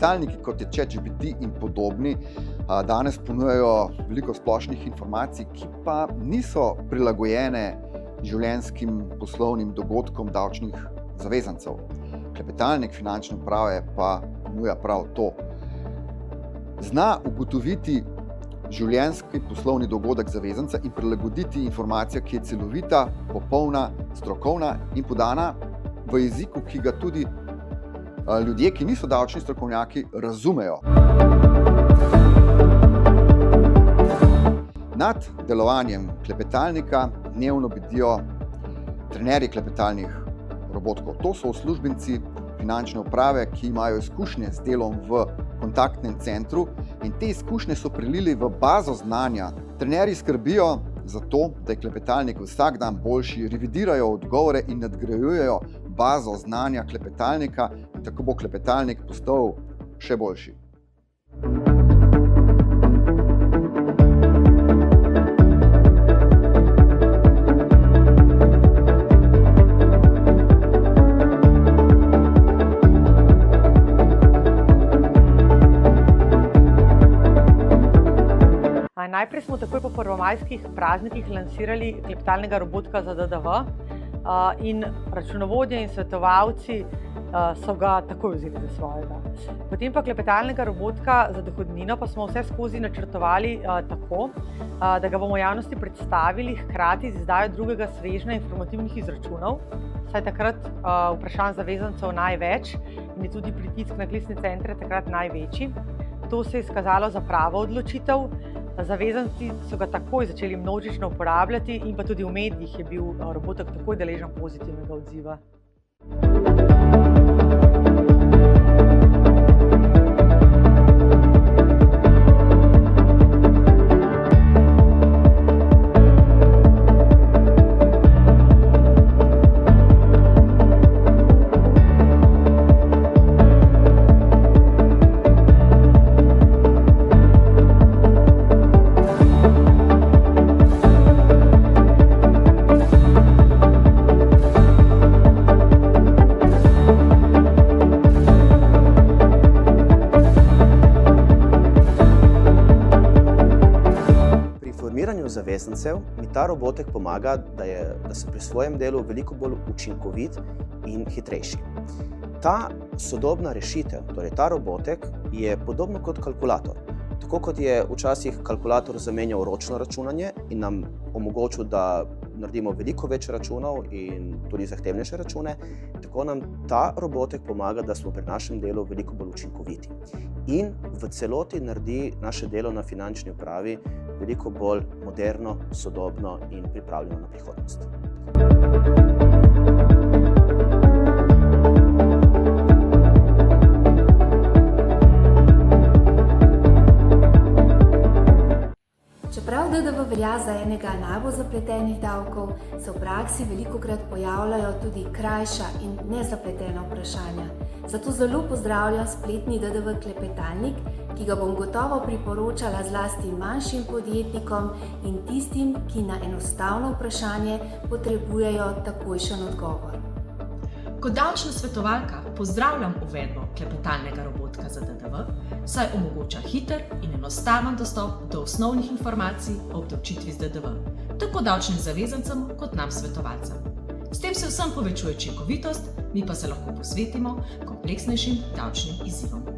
Klepetalniki, kot je ChatGPT in podobni, danes ponujajo veliko splošnih informacij, ki pa niso prilagojene življenjskim poslovnim dogodkom davčnih zavezancev. Klepetalnik finančne uprave pa ponuja prav to. Zna ugotoviti življenjski poslovni dogodek zavezanca in prilagoditi informacijo, ki je celovita, popolna, strokovna in podana v jeziku, ki ga tudi ljudje, ki niso davčni strokovnjaki, razumejo. Nad delovanjem klepetalnika dnevno bdijo trenerji klepetalnih robotkov. To so uslužbenci finančne uprave, ki imajo izkušnje z delom v kontaktnem centru in te izkušnje so prelili v bazo znanja. Trenerji skrbijo za to, da je klepetalnik vsak dan boljši, revidirajo odgovore in nadgrajujejo bazo znanja klepetalnika in tako bo klepetalnik postal še boljši. Najprej smo takoj po prvomajskih praznikih lansirali klepetalnega robotka za DDV in računovodje in svetovalci so ga takoj vzeli za svojega. Potem pa klepetalnega robotka za dohodnino pa smo vse skozi načrtovali tako, da ga bomo javnosti predstavili hkrati z izdajo drugega svežnja informativnih izračunov, saj takrat vprašanj zavezancev največ in je tudi pritisk na klicne centre takrat največji. To se je izkazalo za pravo odločitev. Zavezanci so ga takoj začeli množično uporabljati in pa tudi v medijih je bil robotek takoj deležen pozitivnega odziva. Zavezancev mi ta robotek pomaga, da se pri svojem delu veliko bolj učinkovit in hitrejši. Ta sodobna rešitev, torej ta robotek, je podobno kot kalkulator. Tako kot je včasih kalkulator zamenjal ročno računanje in nam omogočil, da naredimo veliko več računov in tudi zahtevnejše račune, tako nam ta robotek pomaga, da smo pri našem delu veliko bolj učinkoviti. In v celoti naredi naše delo na finančni upravi veliko bolj moderno, sodobno in pripravljeno na prihodnost. Čeprav DDV velja za enega najbolj zapletenih davkov, se v praksi velikokrat pojavljajo tudi krajša in nezapletena vprašanja. Zato zelo pozdravljam spletni DDV klepetalnik, ki ga bom gotovo priporočala zlasti manjšim podjetnikom in tistim, ki na enostavno vprašanje potrebujejo takojšen odgovor. Kot davčna svetovalka pozdravljam uvedbo klepetalnega robotka za DDV, saj omogoča hiter in enostaven dostop do osnovnih informacij o obdavčitvi z DDV, tako davčnim zavezancem kot nam svetovalcem. S tem se vsem povečuje učinkovitost, mi pa se lahko posvetimo kompleksnejšim davčnim izzivom.